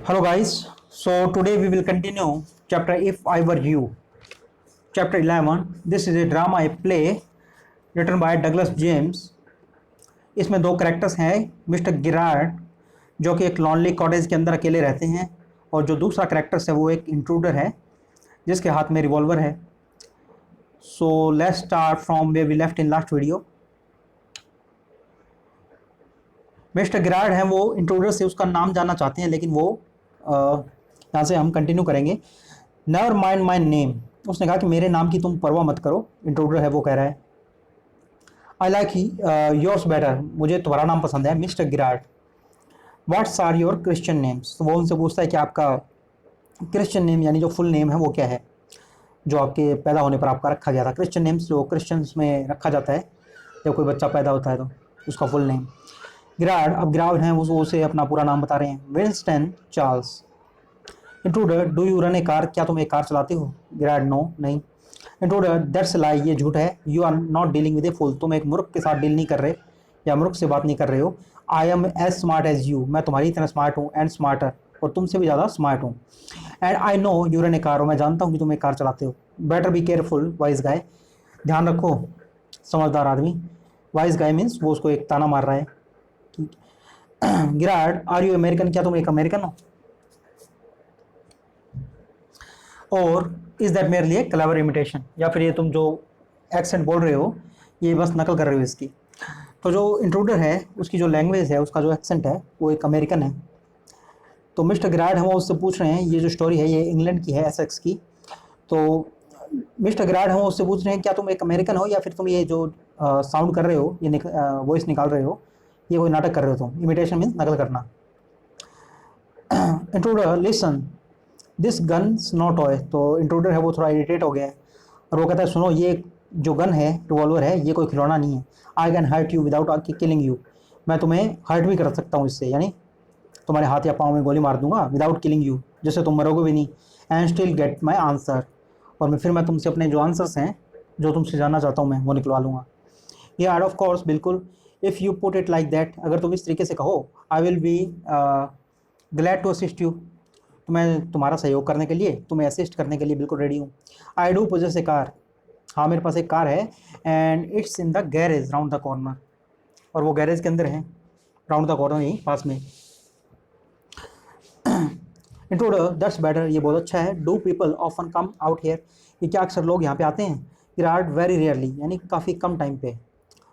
Hello guys, so today we will continue chapter If I Were You, chapter 11. This is a drama, a play written by Douglas James. इसमें दो characters हैं, mister गिरार्ड जो कि एक lonely cottage के अंदर अकेले रहते हैं, और जो दूसरा करेक्टर्स है वो एक इंट्रूडर है जिसके हाथ में रिवॉल्वर है. So let's start from where we left in last video. Mister Girard हैं, वो इंट्रूडर से उसका नाम जानना चाहते हैं, लेकिन वो यहाँ से हम कंटिन्यू करेंगे. Never mind my name. उसने कहा कि मेरे नाम की तुम परवाह मत करो. इंट्रूडर है वो कह रहा है आई लाइक योर्स बेटर. मुझे तुम्हारा नाम पसंद है mister Girard. What's are your Christian names. तो वो उनसे पूछता है कि आपका क्रिश्चियन नेम यानी जो फुल नेम है वो क्या है, जो आपके पैदा होने पर आपका रखा गया था. क्रिश्चियन नेम्स जो क्रिश्चियंस में रखा जाता है जब कोई बच्चा पैदा होता है तो उसका फुल नेम. गिरार्ड, अब गिरार्ड हैं वो उसे अपना पूरा नाम बता रहे हैं. Winston Charles. Intruder, do you run a car. क्या तुम एक कार चलाते हो. गिरार्ड, नो, नहीं. Intruder, that's lie. ये झूठ है. You are not dealing with a fool. तुम एक मूर्ख के साथ डील नहीं कर रहे या मूर्ख से बात नहीं कर रहे हो. I am as smart as you. मैं तुम्हारी तरह स्मार्ट हूँ. एंड स्मार्टर, और तुमसे भी ज़्यादा स्मार्ट हूँ. And I know you run a car. और मैं जानता हूँ कि तुम एक कार चलाते हो. बेटर बी केयरफुल वाइज गाय. ध्यान रखो समझदार आदमी. वाइज गाय मीन्स वो उसको एक ताना मार रहा है. गिरार्ड, आर यू अमेरिकन. क्या तुम एक अमेरिकन हो. और इज दैट मेरे लिए क्लेवर इमिटेशन. या फिर ये तुम जो एक्सेंट बोल रहे हो ये बस नकल कर रहे हो इसकी. तो जो इंट्रूडर है उसकी जो लैंग्वेज है, उसका जो एक्सेंट है वो एक अमेरिकन है. तो मिस्टर गिरार्ड हम उससे पूछ रहे हैं, ये जो स्टोरी है ये इंग्लैंड की है, एसेक्स की. तो मिस्टर गिरार्ड हम उससे पूछ रहे हैं क्या तुम एक अमेरिकन हो या फिर तुम ये जो साउंड कर रहे हो, ये वॉइस निकाल रहे हो, ये कोई नाटक कर रहे हो तुम. इमिटेशन मीन्स नकल करना. Intruder, listen this guns not toy. तो इंट्रूडर है वो थोड़ा इरिटेट हो गया है और वो कहता है सुनो, ये जो गन है, रिवॉल्वर है, ये कोई खिलौना नहीं है. I can hurt you without killing you. मैं तुम्हें हर्ट भी कर सकता हूँ इससे, यानी तुम्हारे हाथ या पाँव में गोली मार दूंगा विदाउट किलिंग यू, जिससे तुम मरोगे भी नहीं. And still get my answer. और फिर मैं तुमसे अपने जो आंसर्स हैं, जो तुमसे जानना चाहता हूँ मैं, वो निकलवा लूँगा. ये ऑफ कोर्स, बिल्कुल. If you put it like that. अगर तुम इस तरीके से कहो, I will be glad to assist you. तो मैं तुम्हारा सहयोग करने के लिए, तुम्हें असिस्ट करने के लिए बिल्कुल रेडी हूँ. I do poses A car. हाँ, मेरे पास एक कार है. And it's in the garage round the corner. और वो गैरेज के अंदर है, राउंड द कॉर्नर, यहीं पास में. Intruder, that's better. ये बहुत अच्छा है. Do people often come out here. ये क्या अक्सर लोग यहाँ पे आते हैं. गिरार्ड, वेरी रेयरली, यानी काफ़ी कम टाइम पे,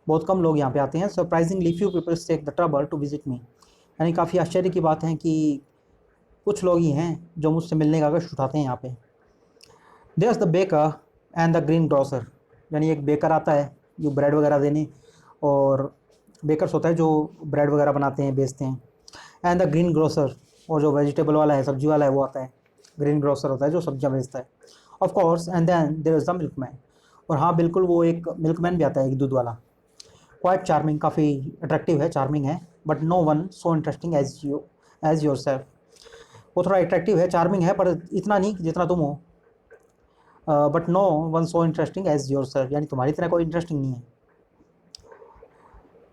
बहुत कम लोग यहाँ पे आते हैं. Surprisingly few people take the trouble to visit me. यानी काफ़ी आश्चर्य की बात है कि कुछ लोग ही हैं जो मुझसे मिलने का कष्ट उठाते हैं यहाँ पे. There's the baker and the green grocer. यानी एक बेकर आता है जो ब्रेड वगैरह देने, और बेकर्स होता है जो ब्रेड वगैरह बनाते हैं, बेचते हैं. एंड द ग्रीन ग्रोसर, और जो वेजिटेबल वाला है, सब्जी वाला है, वो आता है. ग्रीन ग्रोसर होता है जो सब्जियाँ बेचता है. Of course. And then there is the milkman. और हाँ बिल्कुल, वो एक मिल्कमैन भी आता है, एक दूध वाला. क्वाइट चार्मिंग, काफ़ी अट्रैक्टिव है, चार्मिंग है. But no one so interesting as yourself. वो थोड़ा अट्रैक्टिव है, चार्मिंग है, पर इतना नहीं जितना तुम हो. But no one so interesting as yourself, यानी तुम्हारी तरह कोई इंटरेस्टिंग नहीं है.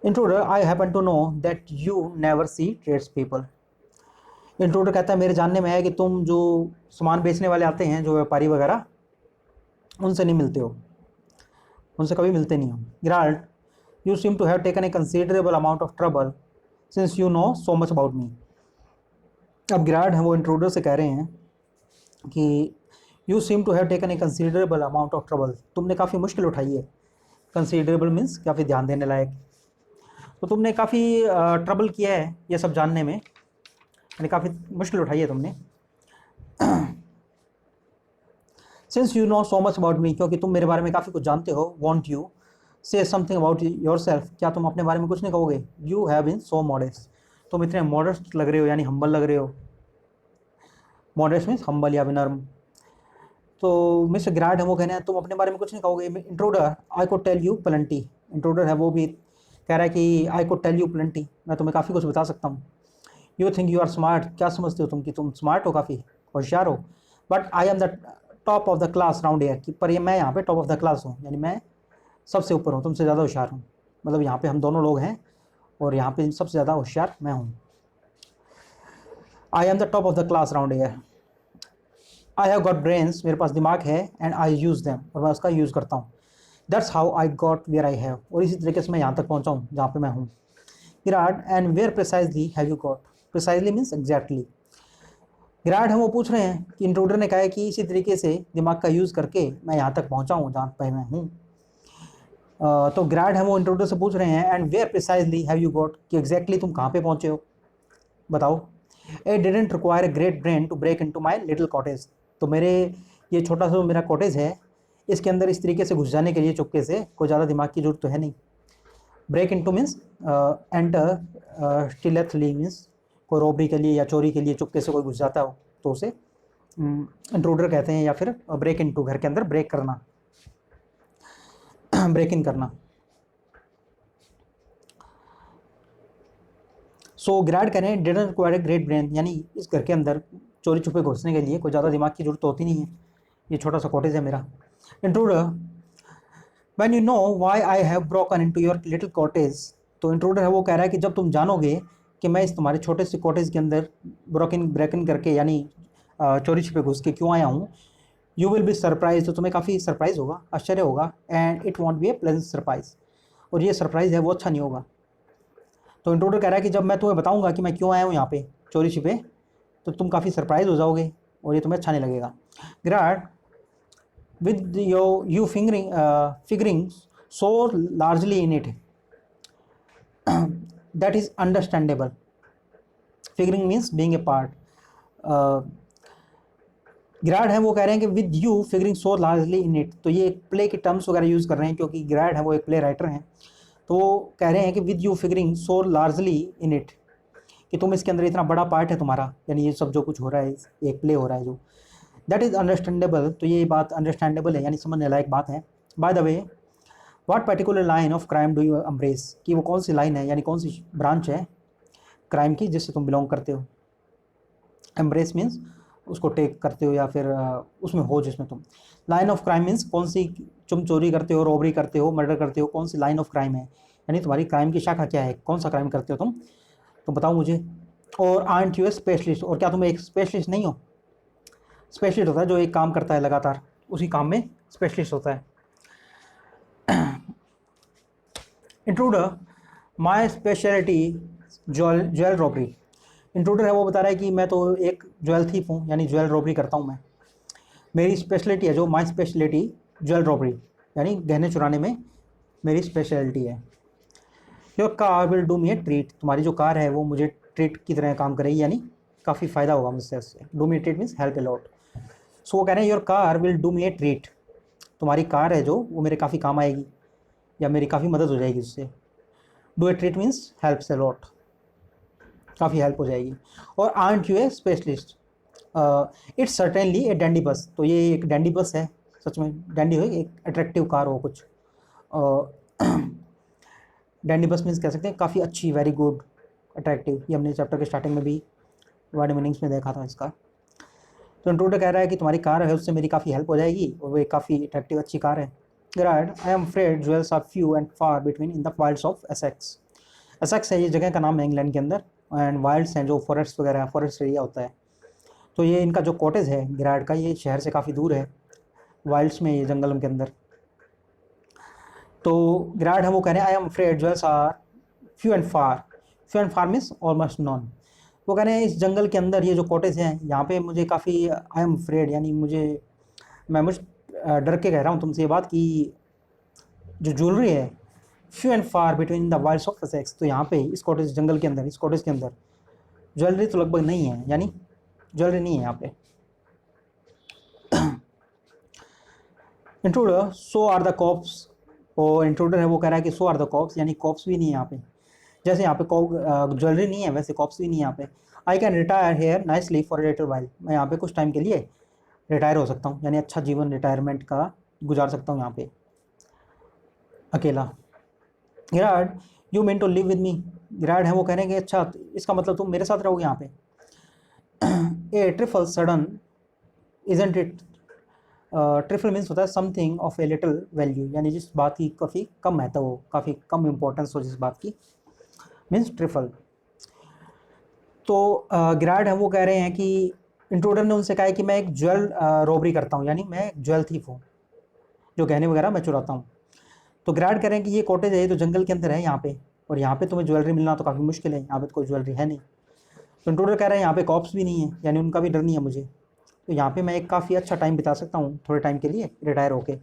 Intruder, I happen to know that you never see trades people. Intruder कहता है मेरे जानने में है कि तुम जो सामान बेचने वाले आते हैं, जो व्यापारी वगैरह, उनसे नहीं मिलते हो, उनसे कभी मिलते नहीं हो. Girard, you seem to have taken a considerable amount of trouble since you know so much about me. अब गिरार्ड हैं वो इंट्रूडर से कह रहे हैं कि you seem to have taken a considerable amount of trouble. तुमने काफ़ी मुश्किल उठाई है. कंसिडरेबल मीन्स काफ़ी ध्यान देने लायक. तो तुमने काफ़ी ट्रबल किया है ये सब जानने में, यानी काफ़ी मुश्किल उठाई है तुमने. Since you know so much about me, क्योंकि तुम मेरे बारे में काफ़ी कुछ जानते हो. Won't you say something about yourself. क्या तुम अपने बारे में कुछ नहीं कहोगे. You have been so modest. तुम इतने मॉडेस्ट लग रहे हो, यानी हम्बल लग रहे हो. मॉडेस्ट मीन्स हम्बल या विनर्म. तो मिस्टर गिरार्ड है वो कहना है तुम अपने बारे में कुछ नहीं कहोगे. Intruder, I could tell you plenty. Intruder है वो भी कह रहा है कि I could tell you plenty, मैं तुम्हें काफ़ी कुछ बता सकता हूँ. You think you are smart. क्या समझते हो तुम कि तुम स्मार्ट हो, काफ़ी होशियार हो. But I am the top of the class round air. कि पर ये मैं यहाँ पे टॉप ऑफ द क्लास हूँ, यानी मैं सबसे ऊपर हूँ, तुमसे ज़्यादा होशियार हूँ. मतलब यहाँ पे हम दोनों लोग हैं और यहाँ पे सबसे ज़्यादा होशियार मैं हूँ. I am the top of the class round year. I have got brains, मेरे पास दिमाग है, एंड आई यूज़ दैम, और मैं उसका यूज़ करता हूँ। That's how I got where I have, और इसी तरीके से मैं यहाँ तक पहुँचा हूँ जहाँ पे मैं हूँ। Virat, and where precisely have you got, precisely means exactly. Virat हम वो पूछ रहे हैं कि इंट्रूडर ने कहा है कि इसी तरीके से दिमाग का यूज़ करके मैं यहाँ तक पहुँचा हूँ जहाँ पे मैं हूँ। तो ग्रैड है वो इंट्रूडर से पूछ रहे हैं and where precisely have you got, कि एग्जैक्टली तुम कहाँ पे पहुँचे हो, बताओ। It didn't require a great brain to break into my little cottage, तो मेरे ये छोटा सा मेरा कॉटेज है, इसके अंदर इस तरीके से घुस जाने के लिए चुपके से कोई ज़्यादा दिमाग की जरूरत तो है नहीं। Break into means enter, stealthily means कोई रॉबरी के लिए या चोरी के लिए चुपके से कोई घुस जाता हो तो उसे इंट्रूडर कहते हैं, या फिर ब्रेक इनटू, घर के अंदर ब्रेक करना, ब्रेक इन करना। सो ग्रैड कह रहे हैं didn't require a great brain, यानी इस घर के अंदर चोरी छुपे घुसने के लिए कोई ज़्यादा दिमाग की जरूरत होती नहीं है, ये छोटा सा कॉटेज है मेरा। Intruder, when you know why I have broken into your little cottage, तो इंट्रूडर है वो कह रहा है कि जब तुम जानोगे कि मैं इस तुम्हारे छोटे से कॉटेज के अंदर ब्रेक इन करके, यानी चोरी छुपे घुस के क्यों आया हूँ, यू विल बी सरप्राइज, तो तुम्हें काफ़ी सरप्राइज होगा, आश्चर्य होगा, and it won't be a pleasant surprise, और ये सरप्राइज है वो अच्छा नहीं होगा। तो इंट्रूडर कह रहा है कि जब मैं तुम्हें बताऊंगा कि मैं क्यों आया हूँ यहाँ पे चोरी छिपे, तो तुम काफ़ी सरप्राइज हो जाओगे और ये तुम्हें अच्छा नहीं लगेगा। Girard, with you figuring so largely in it, that is understandable. Figuring means being a part. Girard है वो कह रहे हैं कि with you figuring so largely in it, तो ये प्ले के टर्म्स वगैरह यूज़ कर रहे हैं क्योंकि ग्रैड है वो एक प्ले राइटर हैं, तो वो कह रहे हैं कि with you figuring so largely in it, कि तुम इसके अंदर इतना बड़ा पार्ट है तुम्हारा, यानी ये सब जो कुछ हो रहा है एक प्ले हो रहा है जो, दैट इज़ अंडरस्टैंडेबल, तो ये बात अंडरस्टैंडेबल है, यानी समझने लायक बात है। By the way, what particular line of crime do you embrace, कि वो कौन सी लाइन है, यानी कौन सी ब्रांच है क्राइम की जिससे तुम बिलोंग करते हो। एम्ब्रेस मीन्स उसको टेक करते हो या फिर उसमें हो जिसमें तुम। लाइन ऑफ क्राइम मीन्स कौन सी, तुम चोरी करते हो, रॉबरी करते हो, मर्डर करते हो, कौन सी लाइन ऑफ क्राइम है, यानी तुम्हारी क्राइम की शाखा क्या है, कौन सा क्राइम करते हो तुम, तो बताओ मुझे। और आर्ट यू ए स्पेशलिस्ट, और क्या तुम एक स्पेशलिस्ट नहीं हो। स्पेशलिस्ट होता है जो एक काम करता है लगातार, उसी काम में स्पेशलिस्ट होता है। Intruder, my speciality jewel robbery. Intruder है वो बता रहा है कि मैं तो एक ज्वेल थीप हूँ, यानी ज्वेल रॉबरी करता हूँ मैं, मेरी स्पेशलिटी है जो, माई स्पेशलिटी ज्वेल रॉबरी, यानी गहने चुराने में मेरी स्पेशलिटी है। Your car will do me a treat, तुम्हारी जो कार है वो मुझे ट्रीट की तरह काम करेगी, यानी काफ़ी फ़ायदा होगा मुझसे उससे। Do me a treat means help a lot. So वो कह रहे हैं your car will do me a treat, तुम्हारी कार है जो वो मेरे काफ़ी काम आएगी या मेरी काफ़ी मदद हो जाएगी उससे। Do a treat means helps a lot, काफ़ी हेल्प हो जाएगी। और art U A specialist, it's certainly A dandy बस, तो ये एक डैंडी बस है, सच में डैंडी हो, एक अट्रैक्टिव कार हो कुछ। डैंडी बस मीन्स कह सकते हैं काफ़ी अच्छी, वेरी गुड, अट्रैक्टिव, ये हमने चैप्टर के स्टार्टिंग में भी वर्ड मीनिंग्स में देखा था इसका। तो इंट्रूडर कह रहा है कि तुम्हारी कार है उससे मेरी काफ़ी हेल्प हो जाएगी और वो एक काफ़ी अट्रैक्टिव अच्छी कार है। Girard, I am afraid jewels are few and far between in the wilds of Essex. Essex है ये जगह का नाम है इंग्लैंड के अंदर, एंड वाइल्ड्स हैं जो फॉरेस्ट वगैरह, फॉरेस्ट एरिया होता है। तो ये इनका जो कॉटेज है ग्रैड का, ये शहर से काफ़ी दूर है, वाइल्ड्स में, ये जंगल के अंदर। तो ग्रैड है वो कह रहे हैं I am afraid jewels are few and far, few and far means almost none. वो कह रहे हैं इस जंगल के अंदर ये जो कॉटेज हैं यहाँ पे मुझे काफ़ी, आई एम अफ्रेड यानी मैं डर के कह रहा हूँ तुमसे ये बात कि जो ज्वेलरी है, few and far between the wilds of Essex, तो यहाँ पे इस कॉटेज जंगल के अंदर, इस कॉटेज के अंदर ज्वेलरी तो लगभग नहीं है, यानी ज्वेलरी नहीं है यहाँ पे। Intruder, so are the cops, और इंट्रूडर है वो कह रहा है कि सो आर द कॉप्स, यानी कॉप्स भी नहीं है यहाँ पे, जैसे यहाँ पे ज्वेलरी नहीं है वैसे कॉप्स भी नहीं है यहाँ पे। I can retire here nicely for a little while, मैं यहाँ पे कुछ टाइम के लिए रिटायर हो सकता हूँ, यानी अच्छा जीवन रिटायरमेंट का गुजार सकता हूँ यहाँ पे अकेला। Girard, you mean to live with me, Girard है वो कह रहे हैं कि अच्छा इसका मतलब तुम मेरे साथ रहोगे यहाँ पे। A trifle sudden isn't it, trifle means होता है something of a little value, यानी जिस बात की काफ़ी कम महत्व हो, काफ़ी कम इंपॉर्टेंस हो जिस बात की, मीन्स ट्रिफल। तो गिराड है वो कह रहे हैं कि इंट्रूडर ने उनसे कहा है कि मैं एक ज्वेल रॉबरी करता हूँ, यानी मैं एक ज्वेल थीफ हूँ, जो गहने वगैरह मैं चुराता हूँ। तो गिराड कह रहे हैं कि ये कॉटेज है, ये तो जंगल के अंदर है यहाँ पे, और यहाँ पे तुम्हें ज्वेलरी मिलना तो काफ़ी मुश्किल है, यहाँ पे तो कोई ज्वेलरी है नहीं। तो इंट्रूडर कह रहे हैं यहाँ पे कॉप्स भी नहीं है, यानी उनका भी डर नहीं है मुझे, तो यहाँ पे मैं एक काफ़ी अच्छा टाइम बिता सकता हूँ, थोड़े टाइम के लिए रिटायर होके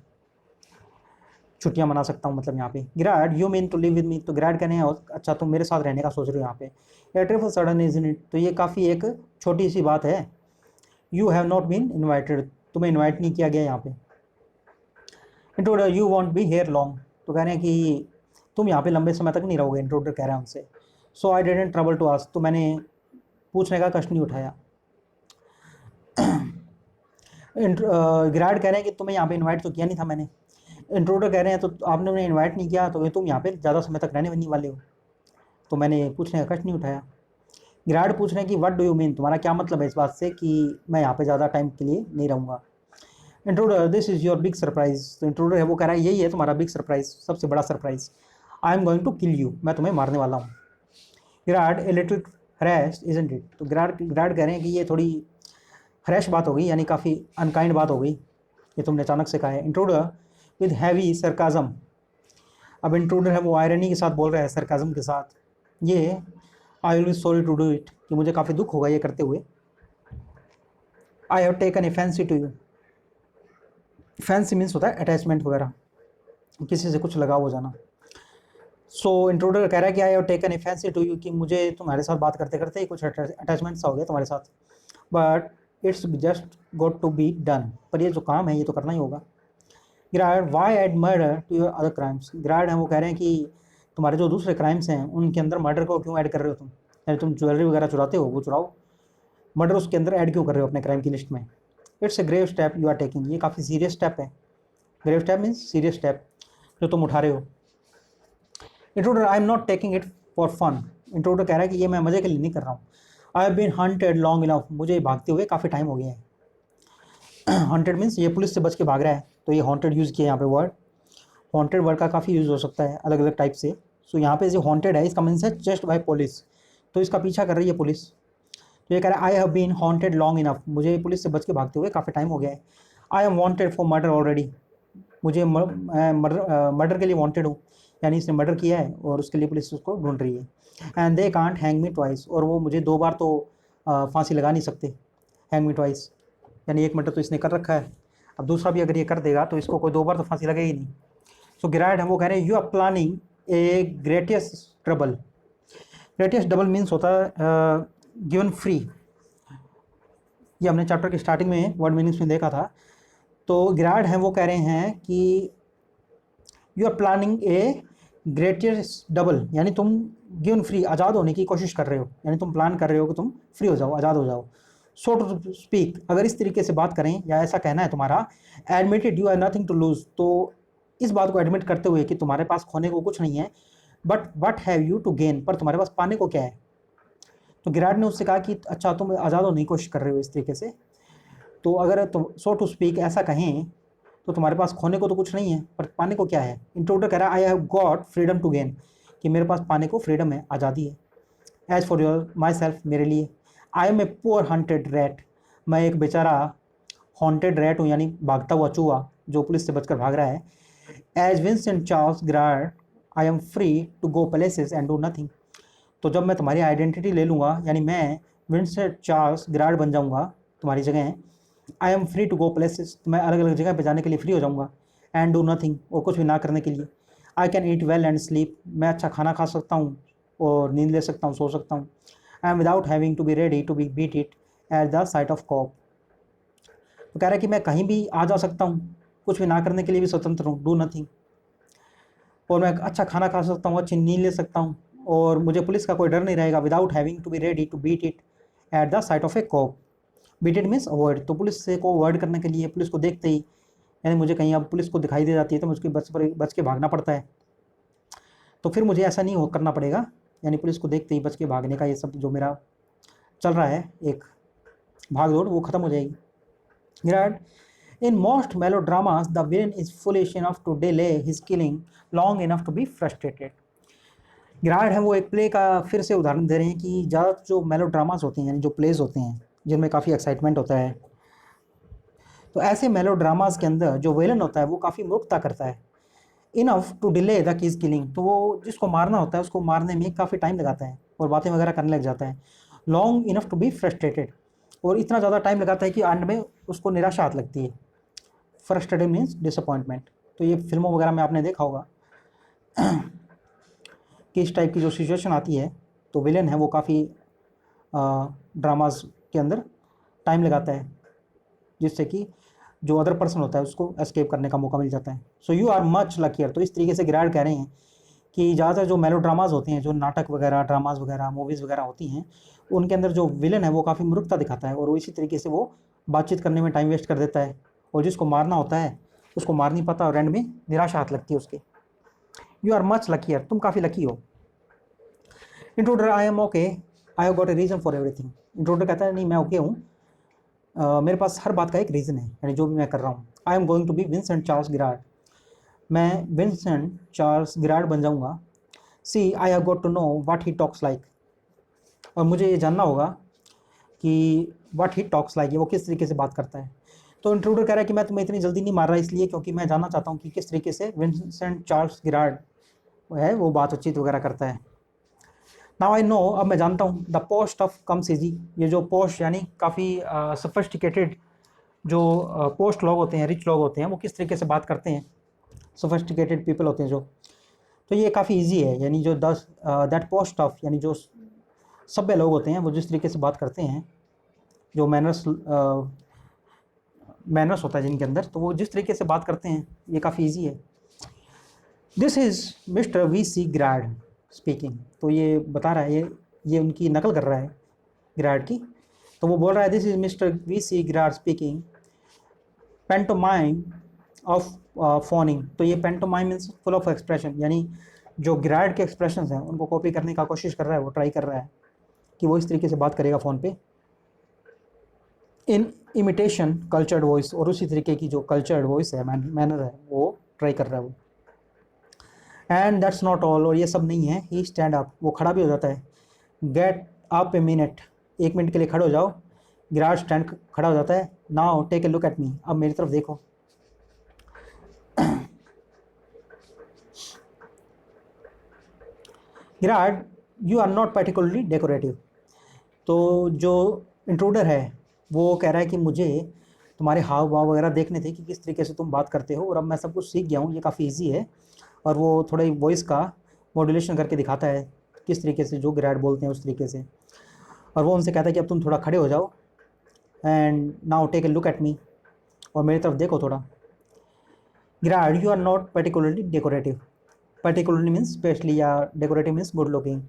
छुट्टियाँ मना सकता हूँ, मतलब यहाँ पे। Girard you mean to live with me, तो गिराड कहने हैं अच्छा तुम मेरे साथ रहने का सोच रहे हो यहाँ पे। या trifle sudden isn't it, तो ये काफ़ी एक छोटी सी बात है। You have not been invited, तुम्हें इन्वाइट नहीं किया गया यहाँ पे। Intruder you won't be here long, तो कह रहे हैं कि तुम यहाँ पे लंबे समय तक नहीं रहोगे, इंट्रोडर कह रहे हैं उनसे। So I didn't trouble to ask, तो मैंने पूछने का कष्ट नहीं उठाया। गिराड कह रहे हैं कि तुम्हें यहाँ पे इनवाइट तो किया नहीं था मैंने। इंट्रोडर कह रहे हैं तो आपने उन्हें इनवाइट नहीं किया, तो तुम यहाँ पे ज़्यादा समय तक रहने वाले हो, तो मैंने पूछने का कष्ट नहीं उठाया। गिराड पूछ रहे हैं कि व्हाट डू यू मीन, तुम्हारा क्या मतलब है इस बात से कि मैं यहाँ पे ज़्यादा टाइम के लिए नहीं रहूँगा। Intruder this is your big surprise, तो इंट्रोडर है वो कह रहा है यही है तुम्हारा बिग सरप्राइज, सबसे बड़ा surprise. I am going to kill you, मैं तुम्हें मारने वाला हूँ। Gerrard a little harsh isn't it, तो गिराड कह रहे हैं कि ये थोड़ी हरेश बात हो गई, यानी काफ़ी अनकाइंड बात हो गई, ये तुमने अचानक से कहा है। इंट्रोडर विद हैवी सरकाजम, अब इंट्रूडर है वो आयरनी के साथ बोल रहा है, सरकाजम के साथ। ये I will be sorry to do it, कि मुझे काफ़ी दुख होगा ये करते हुए। I have taken a fancy to you, fancy means होता है अटैचमेंट वगैरह, किसी से कुछ लगाव हो जाना। सो इंट्रूडर कह रहा है कि I have taken a fancy to you, कि मुझे तुम्हारे साथ बात करते करते ही कुछ अटैचमेंट सा हो गया तुम्हारे साथ, but it's just got to be done, पर ये जो काम है ये तो करना ही होगा। Girard why add murder to your other crimes, Girard हैं वो कह रहे हैं कि तुम्हारे जो दूसरे क्राइम्स हैं उनके अंदर मर्डर को क्यों ऐड कर रहे हो तुम, यानी तुम ज्वेलरी वगैरह चुराते हो वो चुराओ, मर्डर उसके अंदर ऐड क्यों कर रहे हो अपने क्राइम की लिस्ट में। It's a grave step you are taking, ये काफ़ी सीरियस स्टेप है। Grave step means serious step जो तुम उठा रहे हो। Intruder I am not taking it for fun, intruder कह रहा है कि ये मैं मज़े के लिए नहीं कर रहा हूँ। I have been hunted long enough, मुझे भागते हुए काफ़ी टाइम हो गया है। हॉन्टेड मीन्स ये पुलिस से बच के भाग रहा है, तो ये हॉन्टेड यूज़ किया यहाँ पे वर्ड। हॉन्टेड वर्ड का काफ़ी यूज़ हो सकता है अलग अलग टाइप से। सो यहाँ पे जो हॉन्टेड है इसका मीन्स है चेस्ट बाय पुलिस, तो इसका पीछा कर रही है पुलिस। तो ये कह रहा है I have been haunted long enough, मुझे पुलिस से बच के भागते हुए काफ़ी टाइम हो गया है। I am wanted for murder already, मुझे मर्डर के लिए वॉन्टेड हूँ, यानी इसने मर्डर किया है और उसके लिए पुलिस उसको ढूंढ रही है। And they can't hang me twice, और वो मुझे दो बार तो फांसी लगा नहीं सकते। हैंग मी ट्वाइस यानी एक मर्डर तो इसने कर रखा है, अब दूसरा भी अगर ये कर देगा तो इसको कोई दो बार तो फांसी लगेगी नहीं। सो गिराड हम वो कह रहे हैं you are planning a greatest trouble, greatest double means होता है गिवन फ्री, ये हमने चैप्टर के स्टार्टिंग में वर्ड मीनिंग्स में देखा था। तो गिराड हैं वो कह रहे हैं कि you are planning a greatest double, यानी तुम गिवन फ्री आज़ाद होने की कोशिश कर रहे हो, यानी तुम प्लान कर रहे हो कि तुम फ्री हो जाओ, आज़ाद हो जाओ। सो टू स्पीक, अगर इस तरीके से बात करें या ऐसा कहना है तुम्हारा, admitted you are nothing to lose, तो इस बात को एडमिट करते हुए कि तुम्हारे पास खोने को कुछ नहीं है, but what have you to gain, पर तुम्हारे पास पाने को क्या है। तो गिराड ने उससे कहा कि अच्छा तुम आज़ाद होने की कोशिश कर रहे हो इस तरीके से, तो अगर तुम सो टू स्पीक ऐसा कहें तो तुम्हारे पास खोने को तो कुछ नहीं है, पर पाने को क्या है। इंट्रोडर कह रहा है I have got freedom to gain, कि मेरे पास पाने को फ्रीडम है, आज़ादी है। As for your myself, मेरे लिए I am a poor hunted rat, मैं एक बेचारा हॉन्टेड रैट हूँ, यानी भागता हुआ चूहा जो पुलिस से बचकर भाग रहा है। As Vincent Charles Girard I am free to go places and do nothing, तो जब मैं तुम्हारी आइडेंटिटी ले लूँगा, यानी मैं विंसेंट चार्ल्स गिराड बन जाऊँगा तुम्हारी जगह, I am free to go places, तो मैं अलग अलग जगह पे जाने के लिए फ्री हो जाऊँगा। एंड डू नथिंग, और कुछ भी ना करने के लिए। I can eat well and sleep, मैं अच्छा खाना खा सकता हूँ और नींद ले सकता हूँ, सो सकता हूँ। I am without having to be ready to be beat it at the sight of cop, तो कह रहा है कि मैं कहीं भी आ जा सकता हूँ, कुछ भी ना करने के लिए भी स्वतंत्र हूँ, डू नथिंग, और मैं अच्छा खाना खा सकता हूँ, अच्छी नींद ले सकता हूँ, और मुझे पुलिस का कोई डर नहीं रहेगा। Without having to be ready to beat it at the sight of a cop, beat it means avoid, तो पुलिस से को अवॉइड करने के लिए, पुलिस को देखते ही, यानी मुझे कहीं अब पुलिस को दिखाई दे जाती है तो मुझको बच के भागना पड़ता है, तो फिर मुझे ऐसा नहीं हो करना पड़ेगा, यानी पुलिस को देखते ही बच के भागने का ये सब जो मेरा चल रहा है एक भाग दौड़, वो ख़त्म हो जाएगी। Girard in most melodramas the villain is foolish enough to delay his killing long enough to be frustrated, गिरार्ड है वो एक प्ले का फिर से उदाहरण दे रहे हैं कि ज़्यादा जो मेलोड्रामास होते हैं यानी जो प्लेस होते हैं जिनमें काफ़ी एक्साइटमेंट होता है, तो ऐसे मेलोड्रामास के अंदर जो विलन होता है वो काफ़ी मूर्खता करता है, इनफ टू डिले द किस किलिंग। तो वो जिसको मारना होता है उसको मारने में काफ़ी टाइम लगाता है और बातें वगैरह करने लग जाता है। Long enough to be frustrated, और इतना ज़्यादा टाइम लगाता है कि एंड में उसको निराशा हाथ लगती है। Frustrated means disappointment. तो ये फिल्मों वगैरह में आपने देखा होगा कि इस टाइप की जो सिचुएशन आती है तो विलेन है वो काफ़ी ड्रामास के अंदर टाइम लगाता है, जिससे कि जो अदर पर्सन होता है उसको एस्केप करने का मौका मिल जाता है। So you are much luckier. तो इस तरीके से गिरार्ड कह रहे हैं कि ज़्यादातर जो मेलोड्रामास होते हैं, जो नाटक वगैरह, ड्रामास वगैरह, मूवीज़ वगैरह होती हैं, उनके अंदर जो विलन है वो काफ़ी मूर्खता दिखाता है और वो इसी तरीके से वो बातचीत करने में टाइम वेस्ट कर देता है, और जिसको मारना होता है उसको मार नहीं पाता और एंड में निराशा हाथ लगती है उसके। यू आर मच लकियर, तुम काफ़ी लकी हो। Intruder I am okay, I have got a reason for everything. Intruder कहता है नहीं मैं ओके हूँ, मेरे पास हर बात का एक रीज़न है, यानी जो भी मैं कर रहा हूँ। I am going to be Vincent Charles Girard, मैं विंसेंट चार्ल्स गिरार्ड बन जाऊँगा। See I have got to know what he talks like, और मुझे ये जानना होगा कि व्हाट ही टॉक्स लाइक, वो किस तरीके से बात करता है। तो इंट्रूडर कह रहा है कि मैं तुम्हें इतनी जल्दी नहीं मार रहा इसलिए क्योंकि मैं जानना चाहता हूँ कि किस तरीके से विंसेंट चार्ल्स गिरार्ड है वो बातचीत वगैरह करता है। नाउ आई नो, अब मैं जानता हूँ the post of comes easy, ये जो पोस्ट यानी काफ़ी सोफिस्टिकेटेड जो पोस्ट लोग होते हैं, रिच लोग होते हैं, वो किस तरीके से बात करते हैं, सोफिस्टिकेटेड पीपल होते हैं जो, तो ये काफ़ी इजी है। यानी जो दैट पोस्ट ऑफ यानी जो सभ्य लोग होते हैं वो जिस तरीके से बात करते हैं, जो मैनर्स होता है जिनके अंदर, तो वो जिस तरीके से बात करते हैं ये काफ़ी इजी है। This is Mister V C Gerrard speaking, तो ये बता रहा है, ये उनकी नकल कर रहा है ग्राड की। तो वो बोल रहा है this is Mister V C Gerrard speaking pantomime of phoning. तो ये pantomime means full of expression, यानी जो ग्राड के एक्सप्रेशन हैं उनको कॉपी करने का कोशिश कर रहा है, वो ट्राई कर रहा है कि वो इस तरीके से बात करेगा फ़ोन पे इन इमिटेशन कल्चर्ड वॉइस, और उसी तरीके की जो कल्चर्ड वॉइस है, मैनर है, वो ट्राई कर रहा है वो। एंड दैट्स नॉट ऑल, और ये सब नहीं है, ही स्टैंड अप, वो खड़ा भी हो जाता है। गेट अप ए मिनट, एक मिनट के लिए खड़े हो जाओ। गिरार्ड स्टैंड खड़ा हो जाता है। Now take a look at me, अब मेरी तरफ देखो। Girard you are not particularly decorative, तो जो इंट्रूडर है वो कह रहा है कि मुझे तुम्हारे हाव भाव वगैरह देखने थे कि किस तरीके से तुम बात करते हो, और अब मैं सब कुछ सीख गया हूँ, ये काफ़ी इजी है। और वो थोड़ा वॉइस का मॉड्यूलेशन करके दिखाता है किस तरीके से जो गिरार्ड बोलते हैं उस तरीके से, और वो उनसे कहता है कि अब तुम थोड़ा खड़े हो जाओ and now take a look at me, और मेरी तरफ देखो थोड़ा। Girard you are not particularly decorative, particularly means specially, या डेकोरेटिव मीन्स गुड लुकिंग।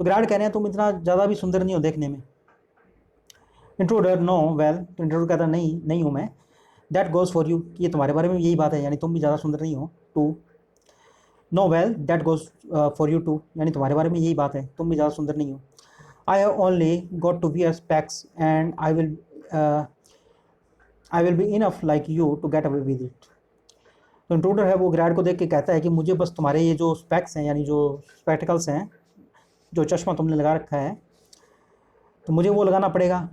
तो गिरार्ड कह रहे हैं तुम इतना ज़्यादा भी सुंदर नहीं हो देखने में। इंट्रूडर नो वेल, तो इंट्रूडर कहता नहीं नहीं हूँ मैं। दैट गोज़ फॉर यू, ये तुम्हारे बारे में यही बात है, यानी तुम भी ज़्यादा सुंदर नहीं हो। Too no well that goes for you too, यानी तुम्हारे बारे में यही बात है, तुम भी ज़्यादा सुंदर नहीं हो। I have only got to wear specs and I will be enough like you to get away with it. तो इंट्रूडर है वो गिरार्ड को देख के कहता है कि मुझे बस तुम्हारे ये जो स्पेक्स हैं, यानी जो स्पेक्टिकल्स हैं, जो चश्मा तुमने लगा रखा है, तो मुझे वो लगाना पड़ेगा।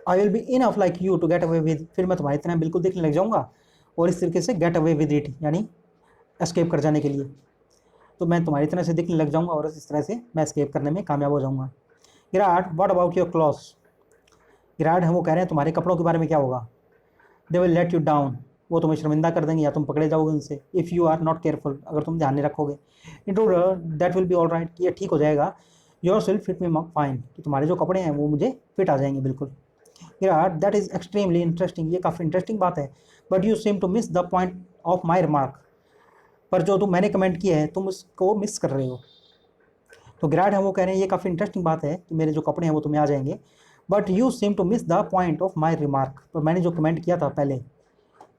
I will be enough like you to get away with, फिर मैं तुम्हारी तरह बिल्कुल देखने लग जाऊँगा, और इस तरीके से गेट अवे विद इट यानी एस्केप कर जाने के लिए, तो मैं तुम्हारी तरह से दिखने लग जाऊँगा और इस तरह से मैं एस्केप करने में कामयाब हो जाऊँगा। गिरार्ड व्हाट अबाउट योर क्लॉथ्स, गिरार्ड है वो कह रहे हैं तुम्हारे कपड़ों के बारे में क्या होगा। They will let you down, वो तुम्हें शर्मिंदा कर देंगे या तुम पकड़े जाओगे उनसे। If you are not careful, अगर तुम ध्यान नहीं रखोगे। Intruder that will be all right, ये ठीक हो जाएगा। Yourself fit me fine, कि तुम्हारे जो कपड़े हैं वो मुझे फिट आ जाएंगे बिल्कुल। Girard that is extremely interesting, ये काफ़ी इंटरेस्टिंग बात है। But you seem to miss the point of my remark, पर जो तुम मैंने कमेंट किया है तुम उसको मिस कर रहे हो। तो गिरार्ड है वो कह रहे हैं ये काफ़ी इंटरेस्टिंग बात है कि मेरे जो कपड़े हैं वो तुम्हें आ जाएंगे, but you seem to miss the point of my remark, पर मैंने जो कमेंट किया था पहले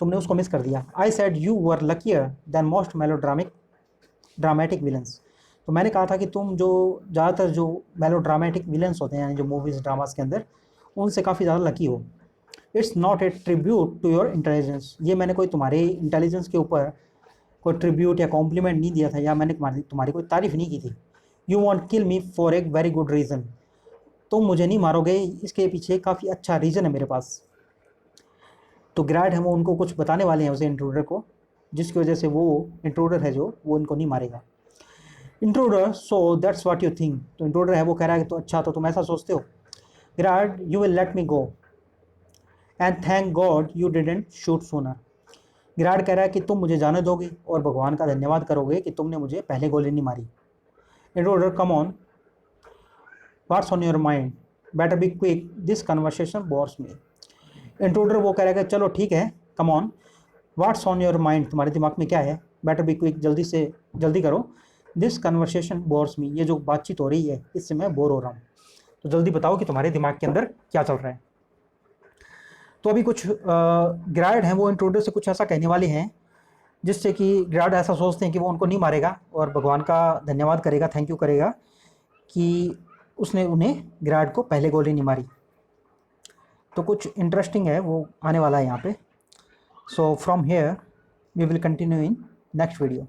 तुमने उसको मिस कर दिया। I said you were luckier than most dramatic villains, तो मैंने कहा था कि तुम जो ज़्यादातर जो मेलोड्रामेटिक विलन्स होते हैं, यानी जो मूवीज़ ड्रामास के अंदर, उनसे काफ़ी ज़्यादा लकी हो। It's not a tribute to your intelligence, ये मैंने कोई तुम्हारे इंटेलिजेंस के ऊपर कोई ट्रिब्यूट या कॉम्प्लीमेंट नहीं दिया था, या मैंने तुम्हारी कोई तारीफ़ नहीं की थी। You want kill me for एक वेरी गुड रीज़न, तुम मुझे नहीं मारोगे, इसके पीछे काफ़ी अच्छा रीज़न है मेरे पास। तो ग्रैड है वो उनको कुछ बताने वाले हैं उसे इंट्रूडर को, जिसकी वजह से वो इंट्रूडर है जो वो उनको नहीं मारेगा। Intruder, so that's what you think, तो इंट्रूडर है वो कह रहा है कि तो अच्छा, तो तुम ऐसा सोचते हो। Grad, you will let me go and thank God you didn't shoot sooner. Grad कह रहा है कि तुम मुझे जाने दोगे और भगवान का धन्यवाद करोगे कि तुमने मुझे पहले गोली नहीं मारी। Intruder, come on, what's on your mind, better be quick, this conversation bores me. Intruder वो कह रहा है कि चलो ठीक है, come on, what's on your mind, तुम्हारे दिमाग में क्या है, बेटर बी क्विक, जल्दी करो, दिस कन्वर्सेशन बोर्स मी, ये जो बातचीत हो रही है इससे मैं बोर हो रहा हूँ, तो जल्दी बताओ कि तुम्हारे दिमाग के अंदर क्या चल रहा है। तो अभी कुछ ग्रैड हैं वो इंट्रूडर से कुछ ऐसा कहने वाले हैं जिससे कि ग्रैड ऐसा सोचते हैं कि वो उनको नहीं मारेगा और भगवान का धन्यवाद करेगा, थैंक यू करेगा कि उसने उन्हें, ग्रैड को, पहले गोली नहीं मारी। तो कुछ इंटरेस्टिंग है वो आने वाला है यहाँ पे। So from here we will continue in next video.